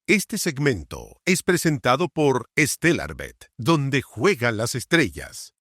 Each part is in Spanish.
Este segmento es presentado por Stellarbet, donde juegan las estrellas.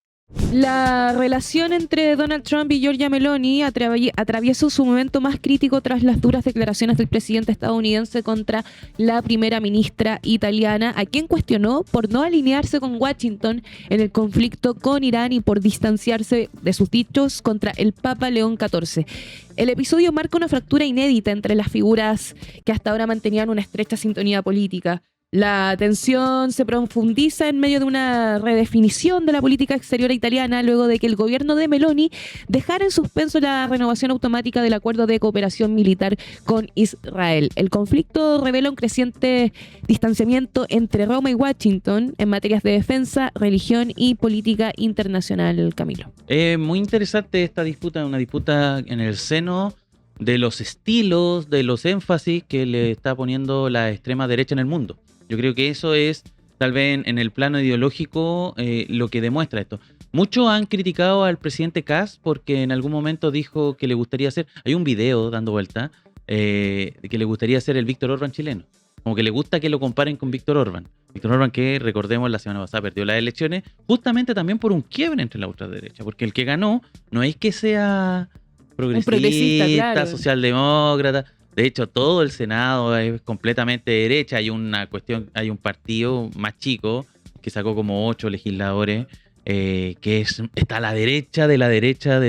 La relación entre Donald Trump y Giorgia Meloni atraviesa su momento más crítico tras las duras declaraciones del presidente estadounidense contra la primera ministra italiana, a quien cuestionó por no alinearse con Washington en el conflicto con Irán y por distanciarse de sus dichos contra el Papa León XIV. El episodio marca una fractura inédita entre las figuras que hasta ahora mantenían una estrecha sintonía política. La tensión se profundiza en medio de una redefinición de la política exterior italiana luego de que el gobierno de Meloni dejara en suspenso la renovación automática del acuerdo de cooperación militar con Israel. El conflicto revela un creciente distanciamiento entre Roma y Washington en materias de defensa, religión y política internacional, Camilo. Muy interesante esta disputa, una disputa en el seno de los estilos, de los énfasis que le está poniendo la extrema derecha en el mundo. Yo creo que eso es, tal vez en el plano ideológico, lo que demuestra esto. Muchos han criticado al presidente Kast porque en algún momento dijo que le gustaría ser, hay un video dando vuelta, de que le gustaría ser el Víctor Orbán chileno. Como que le gusta que lo comparen con Víctor Orbán. Víctor Orbán que, recordemos, la semana pasada perdió las elecciones, justamente también por un quiebre entre la ultraderecha, porque el que ganó no es que sea progresista, claro, socialdemócrata. De hecho, todo el Senado es completamente derecha. Hay una cuestión, hay un partido más chico que sacó como 8 legisladores, está a la derecha de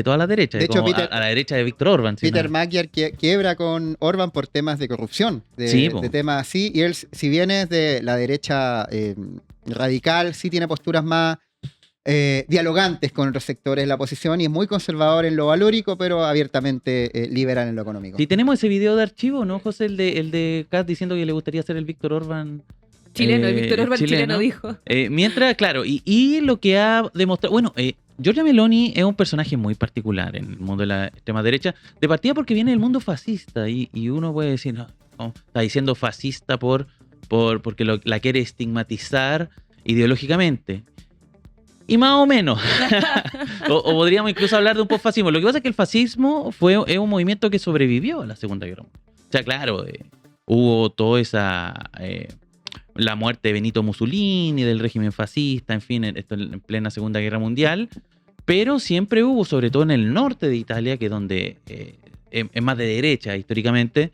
toda la derecha. De hecho, a la derecha de Víctor Orbán. Peter Magyar quiebra con Orbán por temas de corrupción, de temas así. Y él, si bien es de la derecha radical, sí tiene posturas más dialogantes con otros sectores de la oposición y es muy conservador en lo valórico, pero abiertamente liberal en lo económico. Sí, tenemos ese video de archivo, ¿no, José? El de Kast diciendo que le gustaría ser el Víctor Orbán chileno, el Víctor Orbán chileno dijo. Mientras, claro, y lo que ha demostrado, bueno, Giorgia Meloni es un personaje muy particular en el mundo de la extrema derecha, de partida porque viene del mundo fascista y uno puede decir, no, está diciendo fascista porque la quiere estigmatizar ideológicamente. Y más o menos. o podríamos incluso hablar de un posfascismo. Lo que pasa es que el fascismo es un movimiento que sobrevivió a la Segunda Guerra Mundial. O sea, claro, hubo toda esa... la muerte de Benito Mussolini, del régimen fascista, en fin, esto en plena Segunda Guerra Mundial. Pero siempre hubo, sobre todo en el norte de Italia, que es donde es más de derecha históricamente,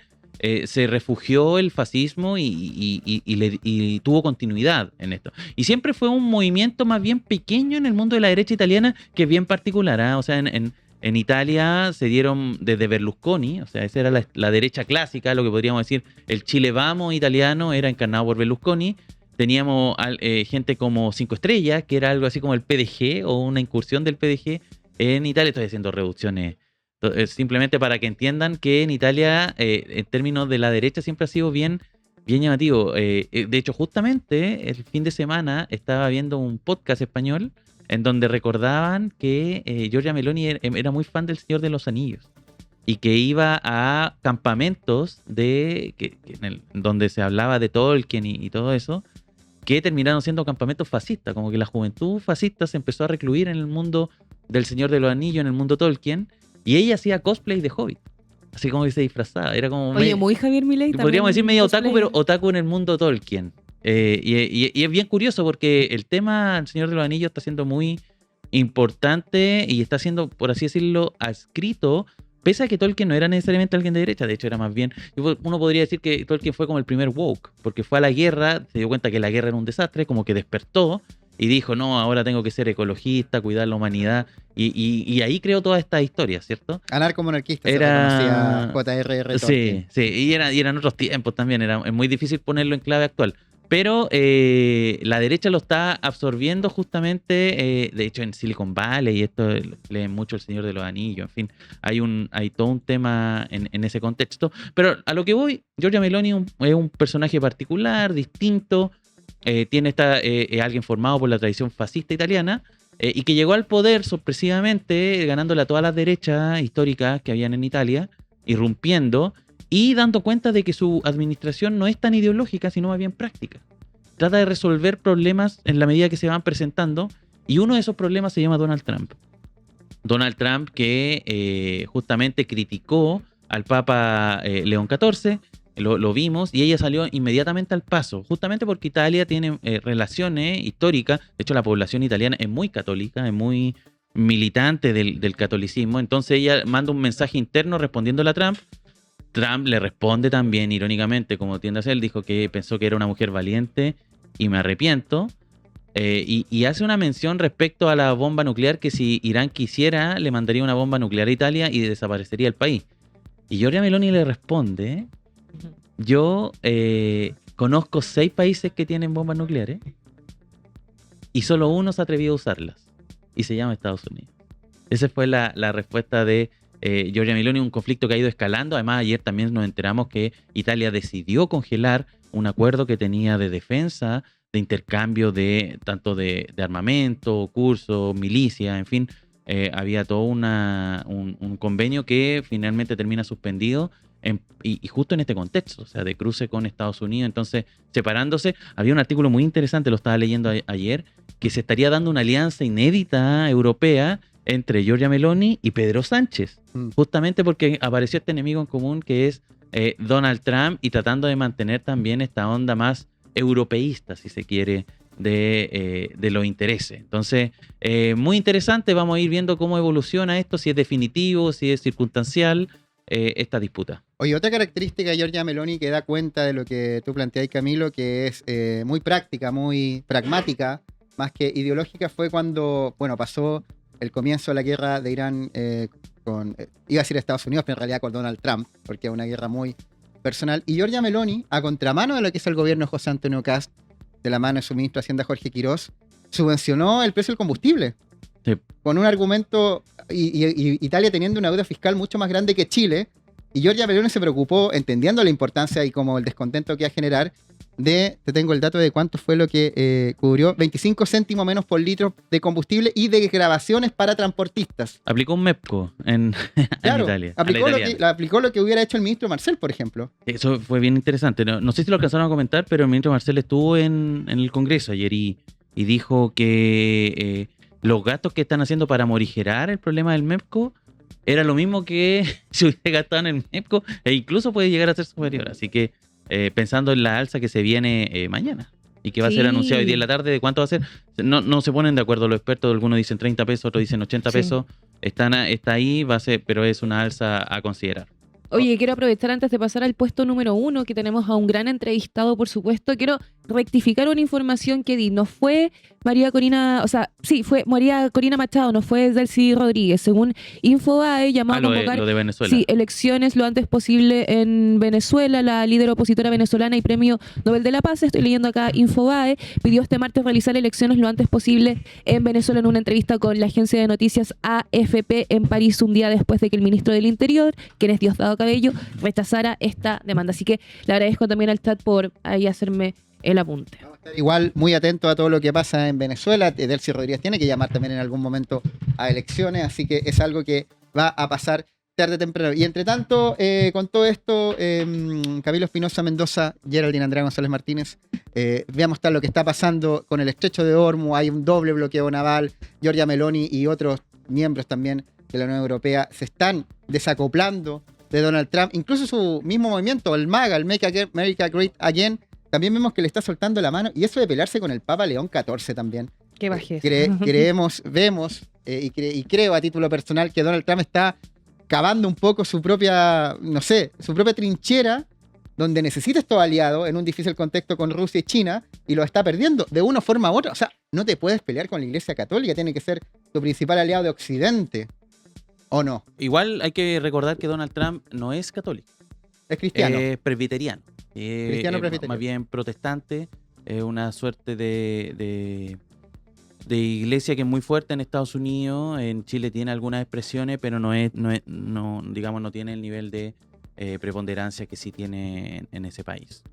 se refugió el fascismo y tuvo continuidad en esto. Y siempre fue un movimiento más bien pequeño en el mundo de la derecha italiana, que es bien particular, ¿eh? O sea, en Italia se dieron desde Berlusconi, o sea, esa era la derecha clásica, lo que podríamos decir, el Chile Vamos italiano era encarnado por Berlusconi. Teníamos gente como Cinco Estrellas, que era algo así como el PDG o una incursión del PDG en Italia. Estoy haciendo reducciones simplemente para que entiendan que en Italia, en términos de la derecha, siempre ha sido bien llamativo. De hecho, justamente el fin de semana estaba viendo un podcast español en donde recordaban que Giorgia Meloni era muy fan del Señor de los Anillos y que iba a campamentos donde se hablaba de Tolkien y todo eso, que terminaron siendo campamentos fascistas, como que la juventud fascista se empezó a recluir en el mundo del Señor de los Anillos, en el mundo Tolkien. Y ella hacía cosplay de Hobbit. Así como que se disfrazaba. Era como muy Javier Milei. Podríamos decir medio otaku, pero otaku en el mundo Tolkien. Y es bien curioso porque el tema del Señor de los Anillos está siendo muy importante y está siendo, por así decirlo, adscrito, pese a que Tolkien no era necesariamente alguien de derecha. De hecho, era más bien... Uno podría decir que Tolkien fue como el primer woke, porque fue a la guerra, se dio cuenta que la guerra era un desastre, como que despertó y dijo, no, ahora tengo que ser ecologista, cuidar la humanidad. Y ahí creó toda esta historia, ¿cierto? Anarcomonarquista, era... se conocía J.R.R. Tolkien. Sí, y eran otros tiempos también, es muy difícil ponerlo en clave actual. Pero la derecha lo está absorbiendo justamente, de hecho en Silicon Valley, y esto leen mucho El Señor de los Anillos, en fin, hay todo un tema en ese contexto. Pero a lo que voy, Giorgia Meloni es un personaje particular, distinto, tiene alguien formado por la tradición fascista italiana, y que llegó al poder sorpresivamente, ganándole a todas las derechas históricas que habían en Italia, irrumpiendo y dando cuenta de que su administración no es tan ideológica, sino más bien práctica. Trata de resolver problemas en la medida que se van presentando, y uno de esos problemas se llama Donald Trump. Donald Trump que justamente criticó al Papa León XIV, lo vimos, y ella salió inmediatamente al paso, justamente porque Italia tiene relaciones históricas. De hecho, la población italiana es muy católica, es muy militante del catolicismo. Entonces ella manda un mensaje interno respondiéndole a Trump. Trump le responde también, irónicamente, como tiende a hacer, dijo que pensó que era una mujer valiente y me arrepiento. Y hace una mención respecto a la bomba nuclear, que si Irán quisiera, le mandaría una bomba nuclear a Italia y desaparecería el país. Y Giorgia Meloni le responde: yo conozco 6 países que tienen bombas nucleares y solo uno se ha atrevido a usarlas, y se llama Estados Unidos. Esa fue la respuesta de Giorgia Meloni, un conflicto que ha ido escalando. Además, ayer también nos enteramos que Italia decidió congelar un acuerdo que tenía de defensa, de intercambio de tanto de armamento, cursos, milicia, en fin. Había todo un convenio que finalmente termina suspendido y justo en este contexto, o sea, de cruce con Estados Unidos. Entonces, separándose, había un artículo muy interesante, lo estaba leyendo ayer, que se estaría dando una alianza inédita europea entre Giorgia Meloni y Pedro Sánchez, justamente porque apareció este enemigo en común que es Donald Trump, y tratando de mantener también esta onda más europeísta, si se quiere, de los intereses. Entonces, muy interesante. Vamos a ir viendo cómo evoluciona esto, si es definitivo, si es circunstancial, esta disputa. Oye, otra característica de Giorgia Meloni que da cuenta de lo que tú planteáis, Camilo, que es muy práctica, muy pragmática, más que ideológica, fue cuando, bueno, pasó el comienzo de la guerra de Irán iba a decir Estados Unidos, pero en realidad con Donald Trump, porque es una guerra muy personal. Y Giorgia Meloni, a contramano de lo que es el gobierno de José Antonio Kast, de la mano de su ministro de Hacienda Jorge Quirós, subvencionó el precio del combustible. Sí. Con un argumento, y Italia teniendo una deuda fiscal mucho más grande que Chile, y Giorgia Meloni se preocupó, entendiendo la importancia y como el descontento que iba a generar, te tengo el dato de cuánto fue lo que cubrió: 25 céntimos menos por litro de combustible y de grabaciones para transportistas. Aplicó un MEPCO en Italia. Aplicó lo que hubiera hecho el ministro Marcel, por ejemplo. Eso fue bien interesante. No sé si lo alcanzaron a comentar, pero el ministro Marcel estuvo en el Congreso ayer y dijo que los gastos que están haciendo para morigerar el problema del MEPCO era lo mismo que se hubiera gastado en el MEPCO, e incluso puede llegar a ser superior. Así que pensando en la alza que se viene mañana y que va a ser anunciado hoy día en la tarde, de cuánto va a ser, no se ponen de acuerdo los expertos. Algunos dicen 30 pesos, otros dicen 80 pesos. Está ahí, va a ser, pero es una alza a considerar. Oye, quiero aprovechar antes de pasar al puesto número 1, que tenemos a un gran entrevistado, por supuesto. Quiero rectificar una información que di. No fue María Corina, o sea, sí, fue María Corina Machado, no fue Delcy Rodríguez. Según Infobae, llamó a convocar lo de Venezuela. Sí, elecciones lo antes posible en Venezuela. La líder opositora venezolana y premio Nobel de la Paz, estoy leyendo acá Infobae, pidió este martes realizar elecciones lo antes posible en Venezuela, en una entrevista con la agencia de noticias AFP en París, un día después de que el ministro del Interior, quien es Diosdado Cabello, rechazara esta demanda. Así que le agradezco también al chat por ahí hacerme el apunte. Vamos a estar igual muy atento a todo lo que pasa en Venezuela. Delcy Rodríguez tiene que llamar también en algún momento a elecciones, así que es algo que va a pasar tarde o temprano. Y entre tanto, con todo esto, Camilo Espinosa Mendoza, Geraldine Andrea González Martínez, veamos lo que está pasando con el estrecho de Hormuz. Hay un doble bloqueo naval. Giorgia Meloni y otros miembros también de la Unión Europea se están desacoplando de Donald Trump. Incluso su mismo movimiento, el MAGA, el Make America Great Again, también vemos que le está soltando la mano. Y eso de pelearse con el Papa León XIV también. Qué bajeza. Vemos y creo a título personal que Donald Trump está cavando un poco su propia trinchera, donde necesita estos aliados en un difícil contexto con Rusia y China, y lo está perdiendo de una forma u otra. O sea, no te puedes pelear con la Iglesia Católica, tiene que ser tu principal aliado de Occidente. ¿O no? Igual hay que recordar que Donald Trump no es católico. Es cristiano. Es presbiteriano. Cristiano presbiteriano. Más bien protestante. Es una suerte de iglesia que es muy fuerte en Estados Unidos. En Chile tiene algunas expresiones, pero no tiene el nivel de preponderancia que sí tiene en ese país.